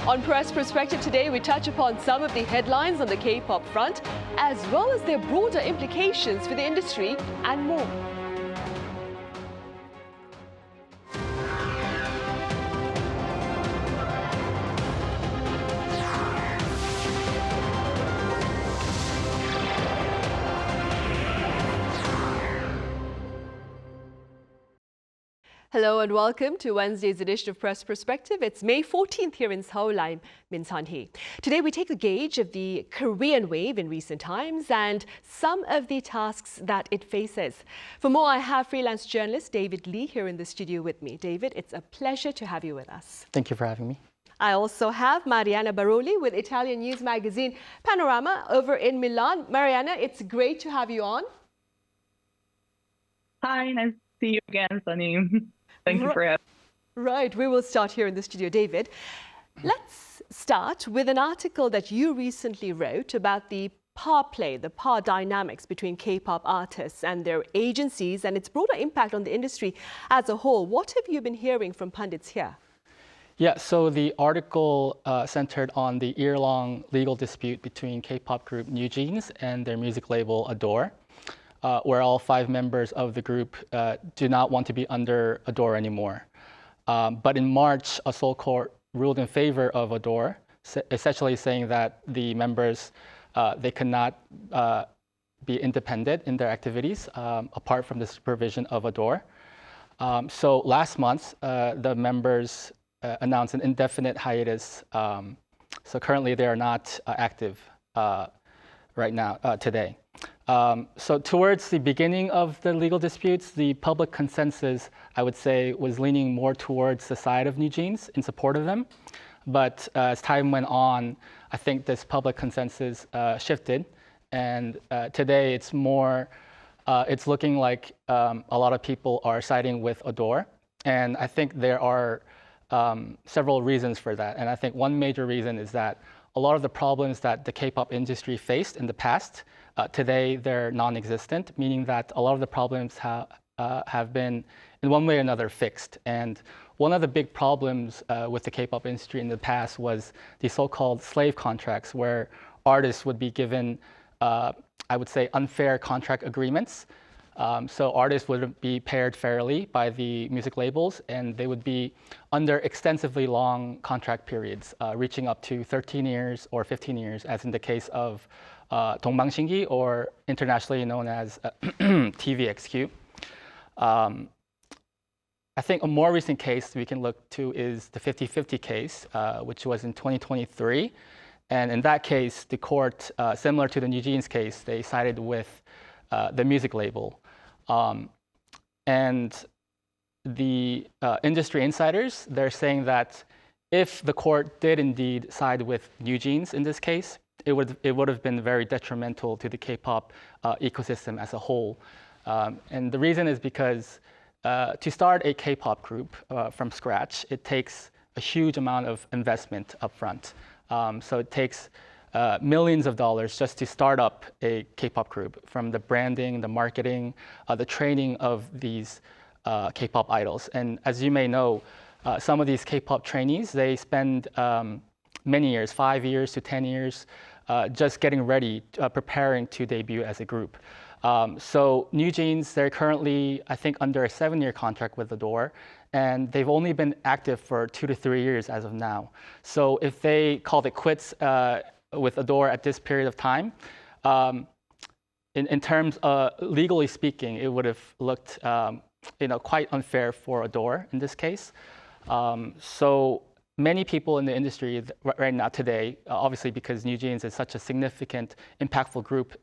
On Press Perspective today, we touch upon some of the headlines on the K-pop front, as well as their broader implications for the industry and more. Hello and welcome to Wednesday's edition of Press Perspective. It's May 14th here in Seoul. I'm Min Sun-hee. Today we take a gauge of the Korean wave in recent times and some of the tasks that it faces. For more, I have freelance journalist David Lee here in the studio with me. David, it's a pleasure to have you with us. Thank you for having me. I also have Marianna Baroli with Italian news magazine Panorama over in Milan. Marianna, it's great to have you on. Hi, nice to see you again, Sunny. Thank you for having me. Right, we will start here in the studio. David, let's start with an article that you recently wrote about the power play, the power dynamics between K-pop artists and their agencies and its broader impact on the industry as a whole. What have you been hearing from pundits here? Yeah, so the article centered on the year-long legal dispute between K-pop group NewJeans and their music label Adore. Where all 5 members of the group do not want to be under Adore anymore. But in March, a Seoul court ruled in favor of Adore, essentially saying that the members, they cannot be independent in their activities apart from the supervision of Adore. So last month, the members announced an indefinite hiatus. So currently they are not active right now, today. So towards the beginning of the legal disputes, the public consensus, I would say, was leaning more towards the side of NewJeans in support of them. But as time went on, I think this public consensus shifted. And today it's more, it's looking like a lot of people are siding with Adore. And I think there are several reasons for that. And I think one major reason is that a lot of the problems that the K-pop industry faced in the past, today they're non-existent, meaning that a lot of the problems have been, in one way or another, fixed. And one of the big problems with the K-pop industry in the past was the so-called slave contracts, where artists would be given, I would say, unfair contract agreements. So artists would be paired fairly by the music labels, and they would be under extensively long contract periods, reaching up to 13 years or 15 years, as in the case of 동방신기, or internationally known as TVXQ. I think a more recent case we can look to is the 50-50 case, which was in 2023. And in that case, the court, similar to the NewJeans case, they sided with the music label. And the industry insiders, they're saying that if the court did indeed side with NewJeans in this case, it would have been very detrimental to the K-pop ecosystem as a whole. And the reason is because to start a K-pop group from scratch, it takes a huge amount of investment upfront. So it takes millions of dollars just to start up a K-pop group, from the branding, the marketing, the training of these K-pop idols. And as you may know, some of these K-pop trainees, they spend many years, 5 years to 10 years, just getting ready, preparing to debut as a group. So NewJeans, they're currently, I think, under a 7-year contract with Adore, and they've only been active for 2 to 3 years as of now. So if they called it quits with Adore at this period of time, in terms of legally speaking, it would have looked quite unfair for Adore in this case. So many people in the industry right now today, obviously because NewJeans is such a significant, impactful group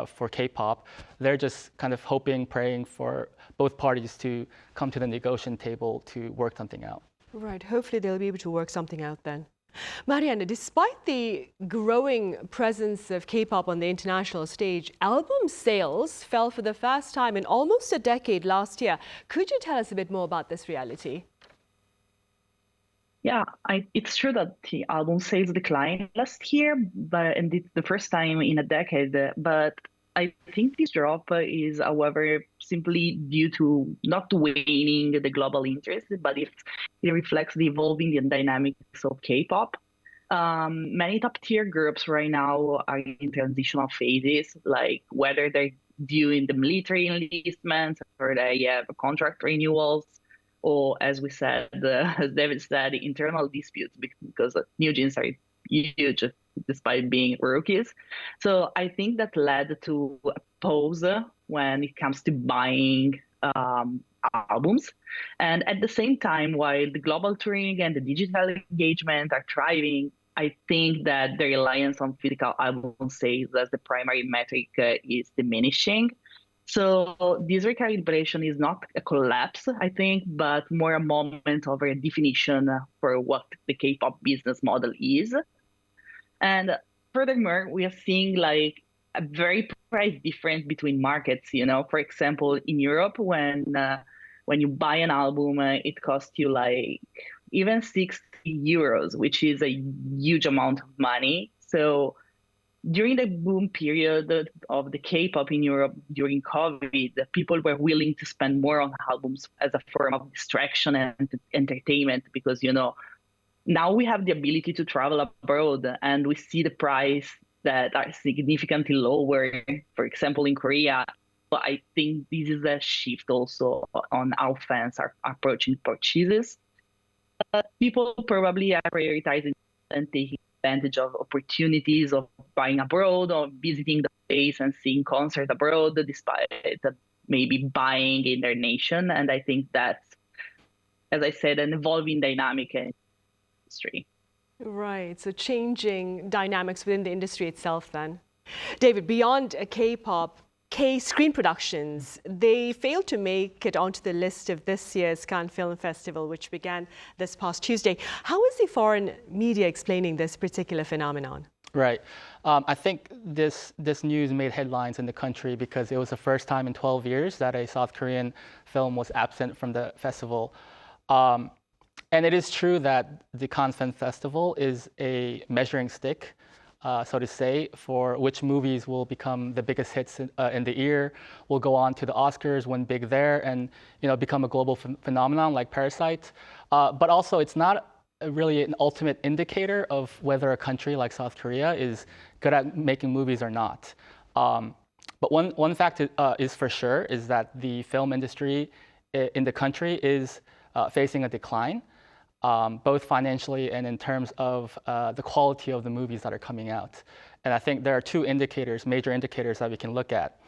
for K-pop, they're just kind of hoping, praying for both parties to come to the negotiation table to work something out. Right, hopefully they'll be able to work something out then. Marianna, despite the growing presence of K-pop on the international stage, album sales fell for the first time in almost a decade last year. Could you tell us a bit more about this reality? Yeah, it's true that the album sales declined last year, and it's the first time in a decade. But I think this drop is, however, simply due to not waning the global interest, but it reflects the evolving dynamics of K-pop. Many top tier groups right now are in transitional phases, like whether they're doing the military enlistment or they have contract renewals, or as we said, as David said, internal disputes because new jeans are huge despite being rookies. So I think that led to a pause when it comes to buying albums. And at the same time, while the global touring and the digital engagement are thriving, I think that the reliance on physical album sales as the primary metric is diminishing. So this recalibration is not a collapse, I think, but more a moment of redefinition for what the K-pop business model is. And furthermore, we are seeing like a very price difference between markets. For example, in Europe, when you buy an album, it costs you like even 60 euros, which is a huge amount of money. So during the boom period of the K-pop in Europe during COVID, people were willing to spend more on albums as a form of distraction and entertainment because, now we have the ability to travel abroad and we see the price that are significantly lower, for example, in Korea. So I think this is a shift also on how fans are approaching purchases. People probably are prioritizing and taking advantage of opportunities of buying abroad or visiting the place and seeing concerts abroad, despite maybe buying in their nation. And I think that's, as I said, an evolving dynamic in the industry. Right, so changing dynamics within the industry itself then. David, beyond K-pop, K-screen productions, they failed to make it onto the list of this year's Cannes Film Festival, which began this past Tuesday. How is the foreign media explaining this particular phenomenon? Right. I think this news made headlines in the country because it was the first time in 12 years that a South Korean film was absent from the festival. And it is true that the Cannes Film Festival is a measuring stick, so to say, for which movies will become the biggest hits in the year, will go on to the Oscars, win big there, and become a global phenomenon like Parasite. But also, it's not really an ultimate indicator of whether a country like South Korea is good at making movies or not. But one fact is for sure is that the film industry in the country is facing a decline. Both financially and in terms of the quality of the movies that are coming out. And I think there are two indicators, major indicators that we can look at.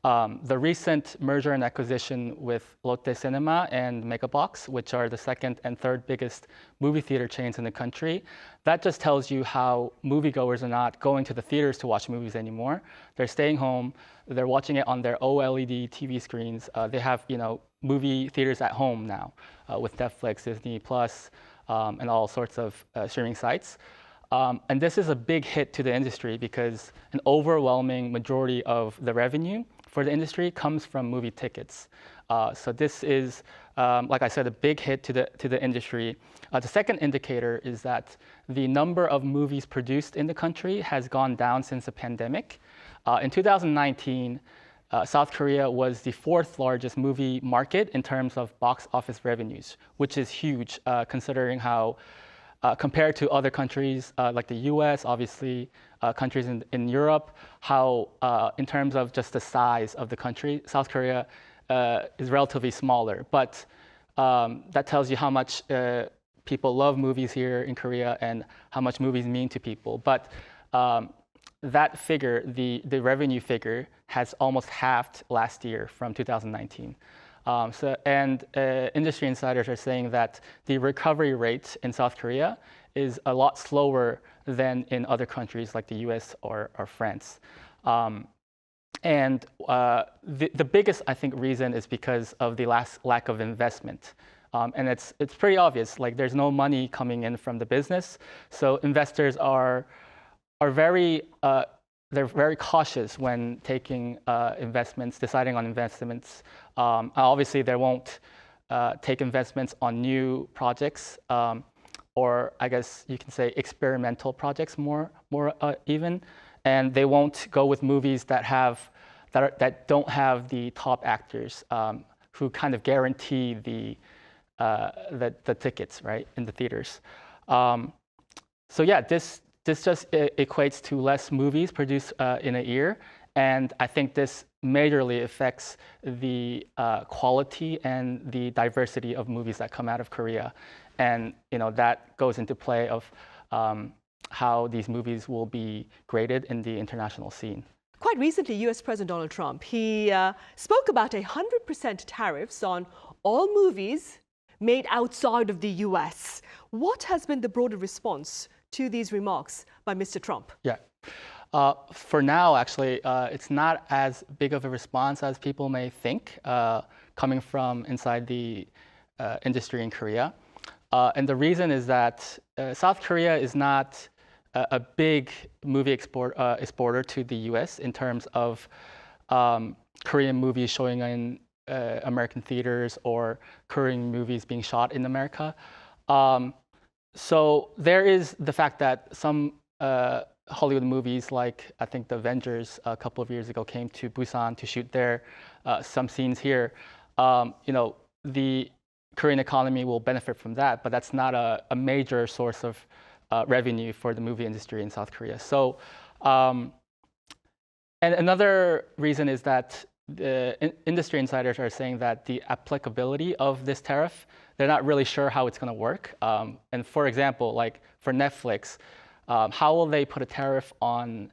The recent merger and acquisition with Lotte Cinema and Megabox, which are the second and third biggest movie theater chains in the country, that just tells you how moviegoers are not going to the theaters to watch movies anymore. They're staying home, they're watching it on their OLED TV screens. They have, movie theaters at home now with Netflix, Disney Plus, and all sorts of streaming sites. And this is a big hit to the industry because an overwhelming majority of the revenue for the industry comes from movie tickets. So this is, like I said, a big hit to the industry. The second indicator is that the number of movies produced in the country has gone down since the pandemic. In 2019, South Korea was the fourth largest movie market in terms of box office revenues, which is huge considering how, compared to other countries like the US, obviously, countries in Europe, how in terms of just the size of the country, South Korea is relatively smaller. But that tells you how much people love movies here in Korea and how much movies mean to people. But that figure, the revenue figure, has almost halved last year from 2019. Industry insiders are saying that the recovery rate in South Korea is a lot slower than in other countries like the US or France. The biggest, I think, reason is because of the lack of investment. And it's pretty obvious, like there's no money coming in from the business. So investors are very, they're very cautious when taking investments, deciding on investments. Obviously, they won't take investments on new projects, or I guess you can say experimental projects more even. And they won't go with movies that don't have the top actors who kind of guarantee the tickets, right, in the theaters. So yeah, this just equates to less movies produced in a year, and I think this majorly affects the quality and the diversity of movies that come out of Korea, and that goes into play of how these movies will be graded in the international scene. Quite recently, US President Donald Trump, he spoke about 100% tariffs on all movies made outside of the US. What has been the broader response to these remarks by Mr. Trump? Yeah. For now, actually, it's not as big of a response as people may think, coming from inside the industry in Korea. And the reason is that South Korea is not a big movie exporter to the US in terms of Korean movies showing in American theaters or Korean movies being shot in America. So there is the fact that some Hollywood movies, like I think The Avengers a couple of years ago, came to Busan to shoot there. Some scenes here. The Korean economy will benefit from that, but that's not a major source of revenue for the movie industry in South Korea. So, and another reason is that the industry insiders are saying that the applicability of this tariff, they're not really sure how it's going to work. And for example, like for Netflix, how will they put a tariff on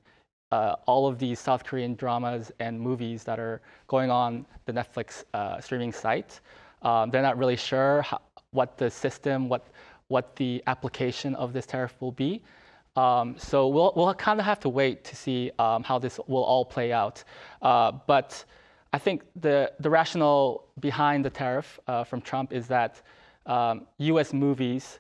all of these South Korean dramas and movies that are going on the Netflix streaming site? They're not really sure what the system, what the application of this tariff will be. So we'll kind of have to wait to see how this will all play out. But I think the rationale behind the tariff from Trump is that U.S. movies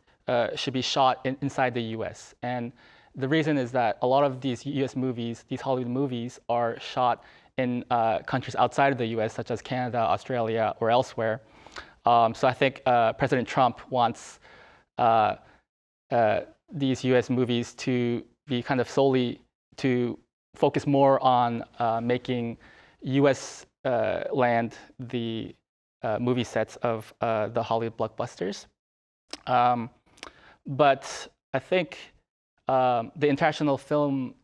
should be shot inside the U.S. And the reason is that a lot of these U.S. movies, these Hollywood movies, are shot in countries outside of the U.S., such as Canada, Australia, or elsewhere. So I think President Trump wants these U.S. movies to be kind of solely to focus more on making U.S. land the movie sets of the Hollywood blockbusters. But I think the international film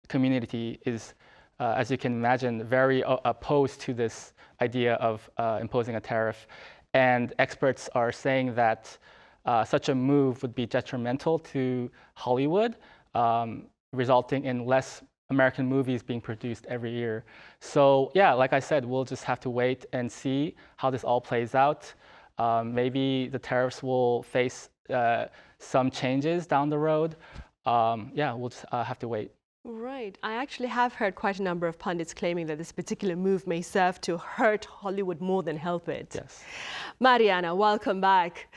community is, as you can imagine, very opposed to this idea of imposing a tariff. And experts are saying that such a move would be detrimental to Hollywood, resulting in less American movies being produced every year. So yeah, like I said, we'll just have to wait and see how this all plays out. Maybe the tariffs will face some changes down the road. Yeah, we'll just have to wait. Right. I actually have heard quite a number of pundits claiming that this particular move may serve to hurt Hollywood more than help it. Yes. Marianna, welcome back.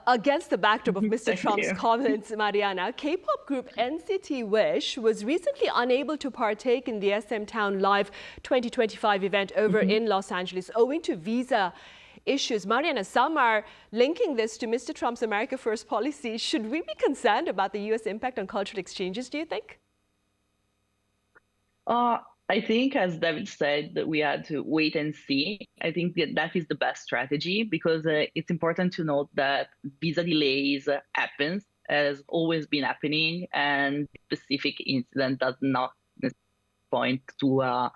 Against the backdrop of Mr. Trump's comments, Marianna, K-pop group NCT Wish was recently unable to partake in the SM Town Live 2025 event over in Los Angeles owing to visa issues. Marianna, some are linking this to Mr. Trump's America First policy. Should we be concerned about the U.S. impact on cultural exchanges, do you think? I think, as David said, that we had to wait and see. I think that is the best strategy because it's important to note that visa delays happens, has always been happening, and specific incident does not point to a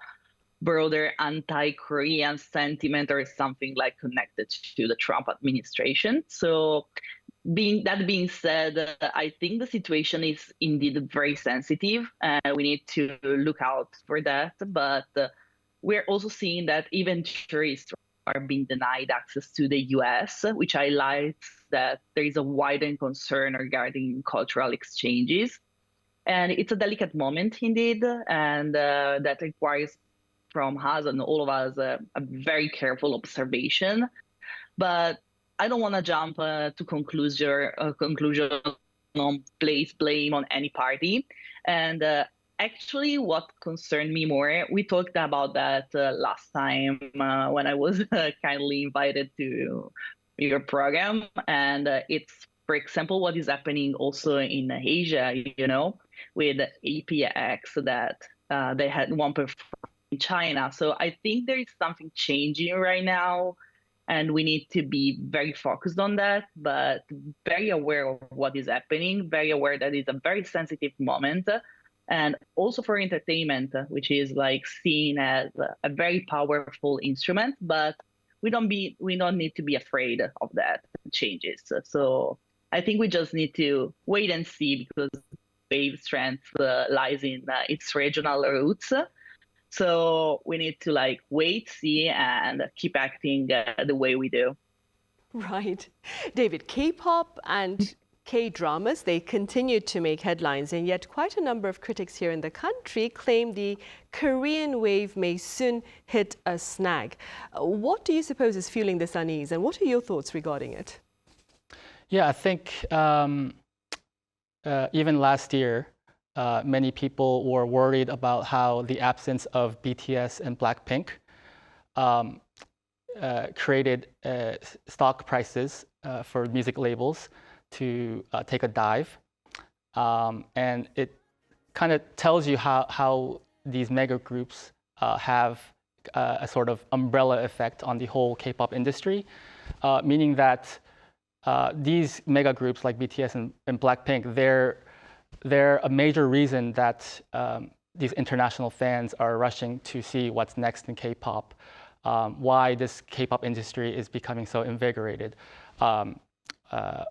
broader anti-Korean sentiment or something like connected to the Trump administration. So that being said, I think the situation is indeed very sensitive and we need to look out for that. But we're also seeing that even tourists are being denied access to the US, which highlights that there is a widened concern regarding cultural exchanges. And it's a delicate moment indeed, and that requires from us and all of us a very careful observation. But I don't want to jump to conclusion on place blame on any party. And actually, what concerned me more, we talked about that last time when I was kindly invited to your program. And it's, for example, what is happening also in Asia, with APX that they had one performance in China. So I think there is something changing right now and we need to be very focused on that, but very aware of what is happening, very aware that it's a very sensitive moment, and also for entertainment, which is like seen as a very powerful instrument, but we don't need to be afraid of that changes. So I think we just need to wait and see, because wave strength lies in its regional roots. So we need to like wait, see, and keep acting the way we do. Right. David, K-pop and K-dramas, they continue to make headlines, and yet quite a number of critics here in the country claim the Korean wave may soon hit a snag. What do you suppose is fueling this unease, and what are your thoughts regarding it? Yeah, I think even last year, many people were worried about how the absence of BTS and Blackpink created stock prices for music labels to take a dive. And it kind of tells you how these mega groups have a sort of umbrella effect on the whole K-pop industry, meaning that these mega groups like BTS and Blackpink, they're a major reason that these international fans are rushing to see what's next in K-pop, why this K-pop industry is becoming so invigorated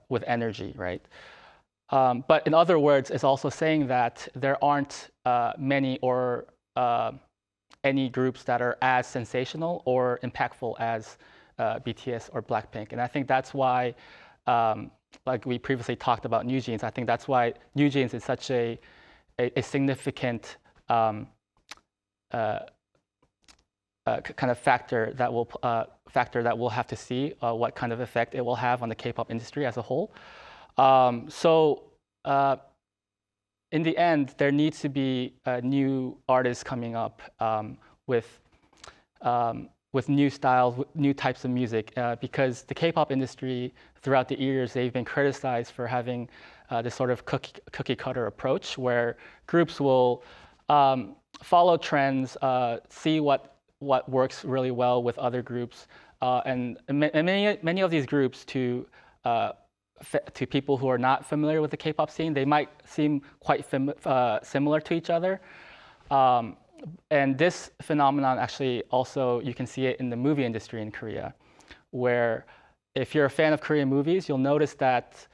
with energy, right? But in other words, it's also saying that there aren't many or any groups that are as sensational or impactful as BTS or Blackpink. And I think that's why, like we previously talked about New Jeans, I think that's why New Jeans is such a significant kind of factor that we'll have to see what kind of effect it will have on the K-pop industry as a whole. So in the end, there needs to be new artists coming up with new styles, new types of music, because the K-pop industry throughout the years, they've been criticized for having this sort of cookie cutter approach where groups will follow trends, see what works really well with other groups, and many of these groups to people who are not familiar with the K-pop scene, they might seem quite similar to each other. And this phenomenon actually also, you can see it in the movie industry in Korea, where if you're a fan of Korean movies, you'll notice that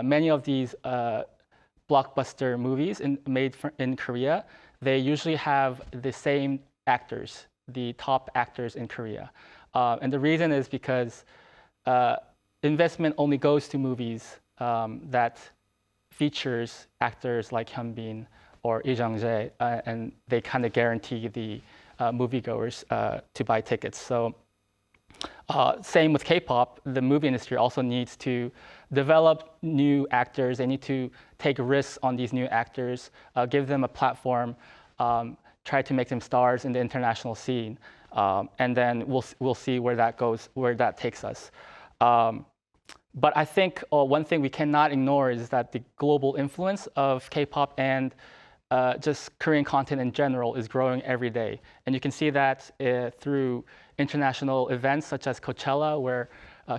many of these blockbuster movies made in Korea, they usually have the same actors, the top actors in Korea. And the reason is because investment only goes to movies that features actors like Hyunbin or Lee Jung-jae, and they kind of guarantee the moviegoers to buy tickets. So same with K-pop, the movie industry also needs to develop new actors. They need to take risks on these new actors, give them a platform, try to make them stars in the international scene, and then we'll see where that goes, where that takes us. But I think one thing we cannot ignore is that the global influence of K-pop and just Korean content in general is growing every day. And you can see that through international events such as Coachella, where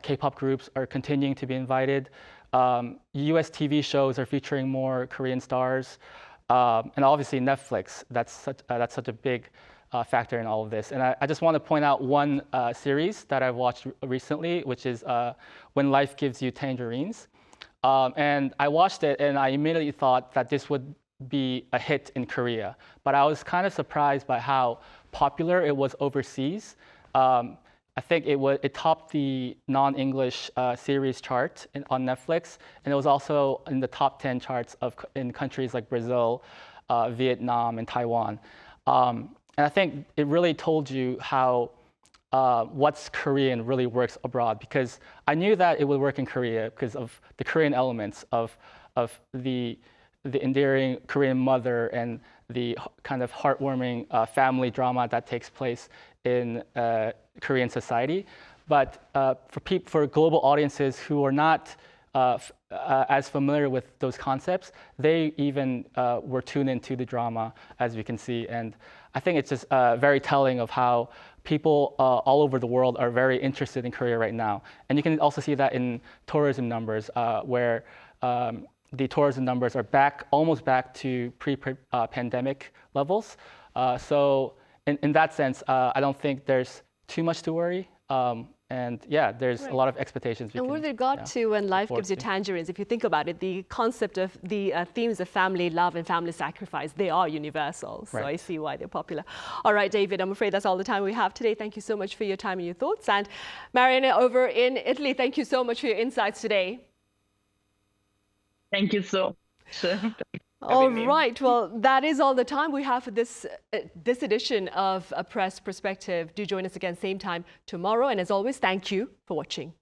K-pop groups are continuing to be invited. US TV shows are featuring more Korean stars. And obviously Netflix, that's such a big factor in all of this. And I just want to point out one series that I've watched recently, which is When Life Gives You Tangerines. And I watched it and I immediately thought that this would be a hit in Korea. But I was kind of surprised by how popular it was overseas. I think it topped the non-English series chart on Netflix, and it was also in the top 10 charts in countries like Brazil, Vietnam, and Taiwan. And I think it really told you how what's Korean really works abroad, because I knew that it would work in Korea because of the Korean elements of the endearing Korean mother and the kind of heartwarming family drama that takes place in Korean society. But for global audiences who are not as familiar with those concepts. They even were tuned into the drama, as we can see. And I think it's just very telling of how people all over the world are very interested in Korea right now. And you can also see that in tourism numbers, where the tourism numbers are almost back to pre-pandemic levels. So in that sense, I don't think there's too much to worry. And yeah, there's a lot of expectations. And with regard to when life gives you tangerines, if you think about it, the concept of the themes of family love and family sacrifice, they are universal. So I see why they're popular. All right, David, I'm afraid that's all the time we have today. Thank you so much for your time and your thoughts. And Marianna over in Italy, thank you so much for your insights today. Thank you so much. All right. Well, that is all the time we have for this edition of A Press Perspective. Do join us again same time tomorrow. And as always, thank you for watching.